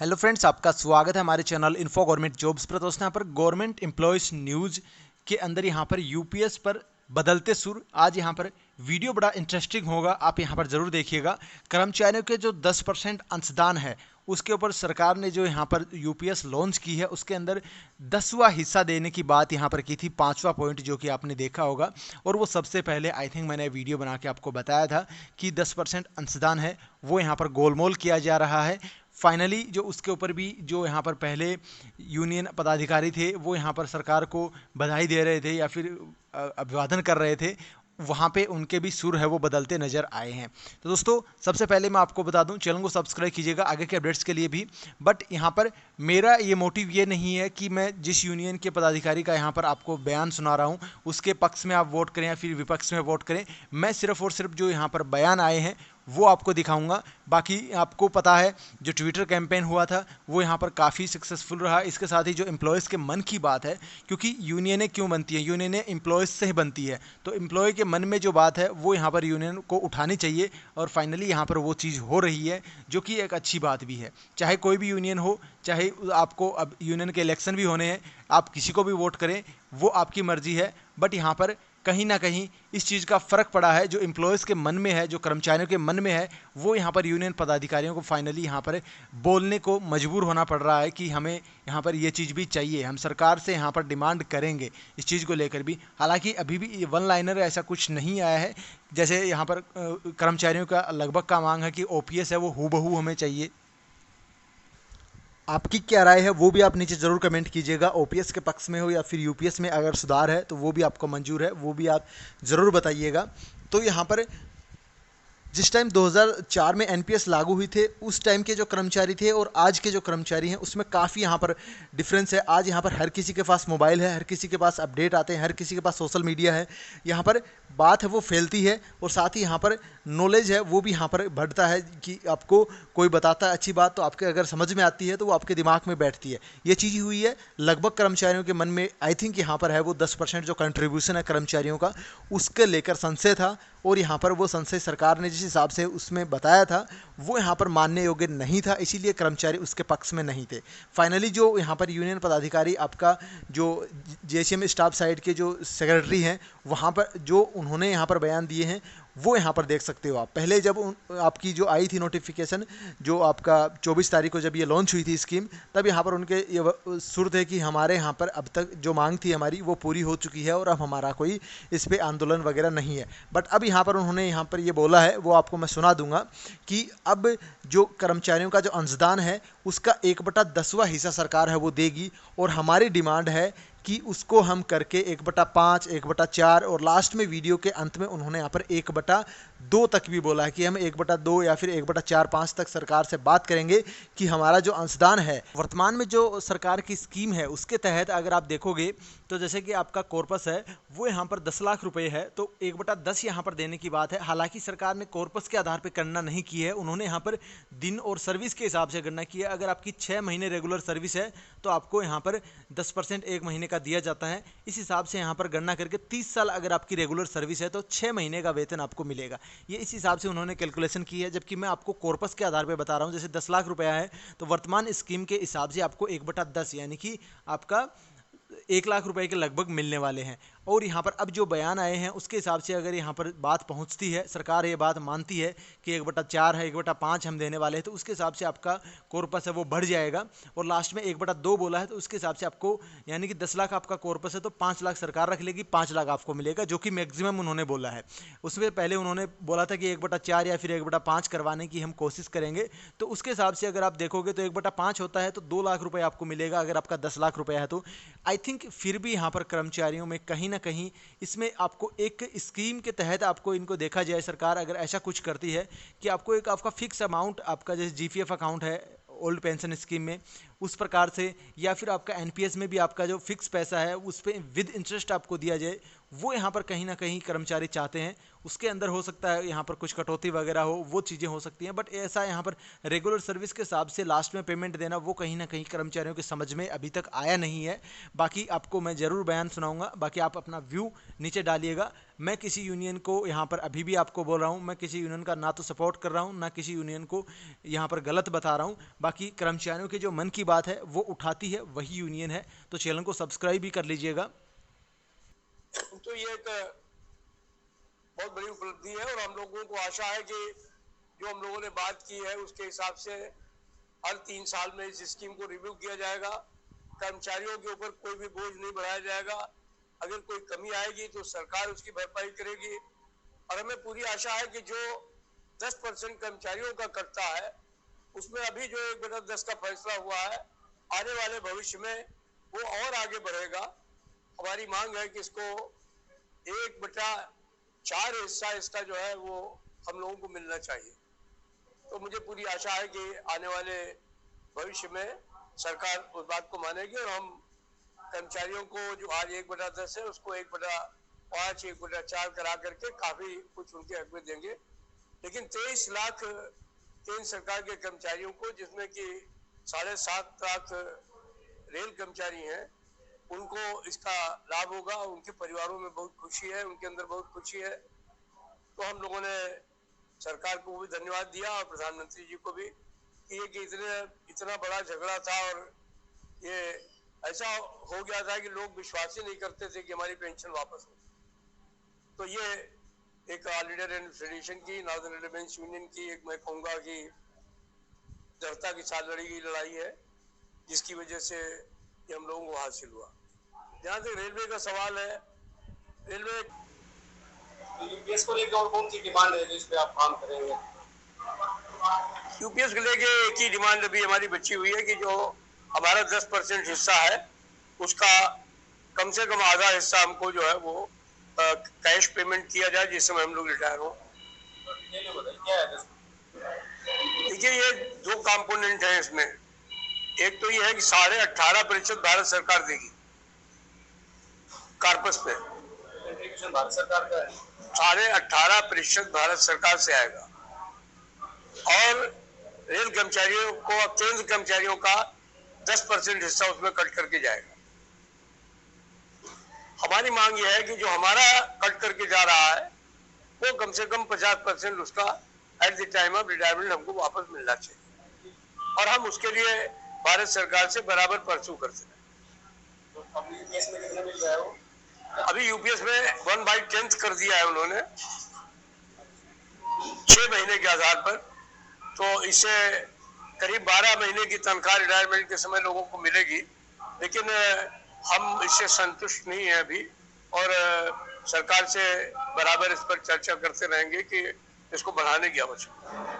Hello friends, आपका स्वागत है हमारे चैनल इन्फो गवर्नमेंट जॉब्स पर। दोस्तों, यहाँ पर गवर्नमेंट एम्प्लॉयज़ न्यूज़ के अंदर यहाँ पर यूपीएस पर बदलते सुर। आज यहाँ पर वीडियो बड़ा इंटरेस्टिंग होगा, आप यहाँ पर ज़रूर देखिएगा। कर्मचारियों के जो 10% अंशदान है उसके ऊपर सरकार ने जो यहाँ पर यूपीएस लॉन्च की है उसके अंदर 10वां हिस्सा देने की बात यहाँ पर की थी, 5वां पॉइंट जो कि आपने देखा होगा। और वो सबसे पहले आई थिंक मैंने वीडियो बना के आपको बताया था कि 10% अंशदान है वो यहाँ पर गोलमोल किया जा रहा है। फाइनली जो उसके ऊपर भी जो यहाँ पर पहले यूनियन पदाधिकारी थे वो यहाँ पर सरकार को बधाई दे रहे थे या फिर अभिवादन कर रहे थे, वहाँ पे उनके भी सुर है वो बदलते नज़र आए हैं। तो दोस्तों, सबसे पहले मैं आपको बता दूं, चैनल को सब्सक्राइब कीजिएगा आगे के अपडेट्स के लिए भी। बट यहाँ पर मेरा ये मोटिव ये नहीं है कि मैं जिस यूनियन के पदाधिकारी का यहाँ पर आपको बयान सुना रहा हूँ उसके पक्ष में आप वोट करें या फिर विपक्ष में वोट करें। मैं सिर्फ और सिर्फ जो यहाँ पर बयान आए हैं वो आपको दिखाऊंगा। बाकी आपको पता है जो ट्विटर कैंपेन हुआ था वो यहाँ पर काफ़ी सक्सेसफुल रहा। इसके साथ ही जो एम्प्लॉयज़ के मन की बात है, क्योंकि यूनियनें क्यों बनती हैं, यूनियनें एम्प्लॉयज़ से ही बनती है, तो एम्प्लॉय के मन में जो बात है वो यहाँ पर यूनियन को उठानी चाहिए। और फाइनली यहाँ पर वो चीज़ हो रही है जो कि एक अच्छी बात भी है। चाहे कोई भी यूनियन हो, चाहे आपको अब यूनियन के इलेक्शन भी होने हैं, आप किसी को भी वोट करें वो आपकी मर्जी है। बट यहाँ पर कहीं ना कहीं इस चीज़ का फ़र्क पड़ा है, जो एम्प्लॉयज़ के मन में है, जो कर्मचारियों के मन में है, वो यहाँ पर यूनियन पदाधिकारियों को फाइनली यहाँ पर बोलने को मजबूर होना पड़ रहा है कि हमें यहाँ पर ये चीज़ भी चाहिए, हम सरकार से यहाँ पर डिमांड करेंगे इस चीज़ को लेकर भी। हालांकि अभी भी वन लाइनर ऐसा कुछ नहीं आया है। जैसे यहाँ पर कर्मचारियों का लगभग का मांग है कि ओपीएस है वो हूबहू हमें चाहिए। आपकी क्या राय है वो भी आप नीचे ज़रूर कमेंट कीजिएगा। ओपीएस के पक्ष में हो या फिर यूपीएस में अगर सुधार है तो वो भी आपको मंजूर है, वो भी आप ज़रूर बताइएगा। तो यहाँ पर जिस टाइम 2004 में एनपीएस लागू हुई थे उस टाइम के जो कर्मचारी थे और आज के जो कर्मचारी हैं उसमें काफ़ी यहाँ पर डिफरेंस है। आज यहाँ पर हर किसी के पास मोबाइल है, हर किसी के पास अपडेट आते हैं, हर किसी के पास सोशल मीडिया है। यहाँ पर बात है वो फैलती है और साथ ही यहाँ पर नॉलेज है वो भी यहाँ पर बढ़ता है कि आपको कोई बताता है अच्छी बात तो आपके अगर समझ में आती है तो वो आपके दिमाग में बैठती है। ये चीज़ हुई है लगभग कर्मचारियों के मन में। आई थिंक यहाँ पर है वो 10% जो कंट्रीब्यूशन है कर्मचारियों का उसके लेकर संशय था और यहाँ पर वो संशय सरकार ने जिस हिसाब से उसमें बताया था वो यहाँ पर मानने योग्य नहीं था, इसीलिए कर्मचारी उसके पक्ष में नहीं थे। फाइनली जो यहाँ पर यूनियन पदाधिकारी आपका जो जेसीएम स्टाफ साइड के जो सेक्रेटरी हैं वहाँ पर जो उन्होंने यहाँ पर बयान दिए हैं वो यहाँ पर देख सकते हो आप। पहले जब आपकी जो आई थी नोटिफिकेशन जो आपका 24 तारीख को जब ये लॉन्च हुई थी स्कीम, तब यहाँ पर उनके ये सुर थे कि हमारे यहाँ पर अब तक जो मांग थी हमारी वो पूरी हो चुकी है और अब हमारा कोई इस पर आंदोलन वगैरह नहीं है। बट अब यहाँ पर उन्होंने यहाँ पर ये बोला है वो आपको मैं सुना दूंगा कि अब जो कर्मचारियों का जो अंशदान है उसका 1/10वां हिस्सा सरकार है वो देगी और हमारी डिमांड है कि उसको हम करके 1/5, 1/4 और लास्ट में वीडियो के अंत में उन्होंने यहाँ पर 1/2 तक भी बोला है कि हम 1/2 या फिर 1/4-5 तक सरकार से बात करेंगे कि हमारा जो अंशदान है वर्तमान में जो सरकार की स्कीम है उसके तहत अगर आप देखोगे तो जैसे कि आपका कॉर्पस है वो यहाँ पर 10 लाख रुपए है तो 1/10 यहाँ पर देने की बात है। हालांकि सरकार ने कॉर्पस के आधार पर गणना नहीं की है, उन्होंने यहाँ पर दिन और सर्विस के हिसाब से गणना की है। अगर आपकी 6 महीने रेगुलर सर्विस है तो आपको यहाँ पर 10% एक महीने का दिया जाता है। इस हिसाब से यहाँ पर गणना करके 30 साल अगर आपकी रेगुलर सर्विस है तो 6 महीने का वेतन आपको मिलेगा। ये इस हिसाब से उन्होंने कैलकुलेशन की है, जबकि मैं आपको कॉर्पस के आधार पर बता रहा हूँ। जैसे 10 लाख रुपया है तो वर्तमान स्कीम के हिसाब से आपको 1/10 यानी कि आपका 1 लाख रुपए के लगभग मिलने वाले हैं। और यहाँ पर अब जो बयान आए हैं उसके हिसाब से अगर यहाँ पर बात पहुँचती है, सरकार ये बात मानती है कि 1/4 है, 1/5 हम देने वाले हैं, तो उसके हिसाब से आपका कॉर्पस है वो बढ़ जाएगा। और लास्ट में 1/2 बोला है तो उसके हिसाब से आपको यानी कि 10 लाख आपका कॉर्पस है तो 5 लाख सरकार रख लेगी, 5 लाख आपको मिलेगा, जो कि मैक्सिमम उन्होंने बोला है। उसमें पहले उन्होंने बोला था कि 1/4 या फिर 1/5 करवाने की हम कोशिश करेंगे। तो उसके हिसाब से अगर आप देखोगे तो 1/5 होता है तो 2 लाख रुपए आपको मिलेगा अगर आपका 10 लाख रुपया है तो। आई थिंक फिर भी यहाँ पर कर्मचारियों में कहीं ना कहीं इसमें आपको एक स्कीम के तहत आपको इनको देखा जाए, सरकार अगर ऐसा कुछ करती है कि आपको एक आपका फिक्स अमाउंट आपका जैसे जीपीएफ अकाउंट है ओल्ड पेंशन स्कीम में उस प्रकार से, या फिर आपका एनपीएस में भी आपका जो फिक्स पैसा है उस पर विद इंटरेस्ट आपको दिया जाए, वो यहाँ पर कहीं ना कहीं कर्मचारी चाहते हैं। उसके अंदर हो सकता है यहाँ पर कुछ कटौती वगैरह हो, वो चीज़ें हो सकती हैं, बट ऐसा यहाँ पर रेगुलर सर्विस के हिसाब से लास्ट में पेमेंट देना वो कहीं ना कहीं कर्मचारियों की समझ में अभी तक आया नहीं है। बाकी आपको मैं ज़रूर बयान सुनाऊंगा, बाकी आप अपना व्यू नीचे डालिएगा। मैं किसी यूनियन को यहाँ पर अभी भी आपको बोल रहा हूँ, मैं किसी यूनियन का ना तो सपोर्ट कर रहा हूँ, ना किसी यूनियन को यहाँ पर गलत बता रहा हूँ। बाकी कर्मचारियों के जो मन की बात है वो उठाती है वही यूनियन है। तो चैनल को सब्सक्राइब भी कर लीजिएगा। तो ये एक बहुत बड़ी उपलब्धि है और हम लोगों को आशा है कि जो हम लोगों ने बात की है उसके हिसाब से हर 3 साल में इस स्कीम को रिव्यू किया जाएगा। कर्मचारियों के ऊपर कोई भी बोझ नहीं बढ़ाया जाएगा। अगर कोई कमी आएगी तो सरकार उसकी भरपाई करेगी। और हमें पूरी आशा है कि जो 10% कर्मचारियों का कटता है उसमें अभी जो 1/10 का फैसला हुआ है, आने वाले भविष्य में वो और आगे बढ़ेगा। हमारी मांग है कि इसको 1/4 हिस्सा इसका जो है वो हम लोगों को मिलना चाहिए। तो मुझे पूरी आशा है कि आने वाले भविष्य में सरकार उस बात को मानेगी और हम कर्मचारियों को जो आज 1/10 है उसको 1/5, 1/4 करा करके काफी कुछ उनके हक में देंगे। लेकिन 23 लाख केंद्र सरकार के कर्मचारियों को, जिसमें कि 7.5 लाख रेल कर्मचारी हैं, उनको इसका लाभ होगा। उनके परिवारों में बहुत खुशी है, उनके अंदर बहुत खुशी है। तो हम लोगों ने सरकार को भी धन्यवाद दिया और प्रधानमंत्री जी को भी कि इतना बड़ा झगड़ा था और ये ऐसा हो गया था कि लोग विश्वास ही नहीं करते थे कि हमारी पेंशन वापस हो। तो ये एक ऑल इंडिया रेलवे फेडरेशन की, नॉर्दर्न रेलवे यूनियन की, एक मैं कहूँगा कि दृढ़ता के साथ लड़ी गई लड़ाई है, जिसकी वजह से ये हम लोगों को हासिल हुआ। जहाँ तक रेलवे का सवाल है, रेलवे यूपीएस को लेकर और कौन सी डिमांड है जिस पे आप काम करेंगे? यूपीएस को लेके एक ही डिमांड अभी हमारी बची हुई है कि जो हमारा 10% हिस्सा है उसका कम से कम आधा हिस्सा हमको जो है वो कैश पेमेंट किया जाए जिस समय हम लोग रिटायर हो। देखिए, ये 2 कंपोनेंट है इसमें। एक तो ये है कि 18.5% भारत सरकार देगी कार्पस पे, भारत सरकार का है, 18.5% भारत सरकार से आएगा। और रेल कर्मचारियों को, केंद्र कर्मचारियों का 10% हिस्सा उसमें कट करके जाएगा। हमारी मांग यह है कि जो हमारा कट करके जा रहा है वो कम से कम 50% उसका at the time of retirement हमको वापस मिलना चाहिए और हम उसके लिए भारत सरकार से बराबर परसू करते हैं। तो अभी यूपीएस में कितना मिल रहा है वो? अभी यूपीएस में 1/10 कर दिया है उन्होंने 6 महीने के आधार पर। तो इससे करीब 12 महीने की तनख्वाह रिटायरमेंट के समय लोगों को मिलेगी। लेकिन हम इससे संतुष्ट नहीं है अभी और सरकार से बराबर इस पर चर्चा करते रहेंगे कि इसको बढ़ाने की आवश्यकता है।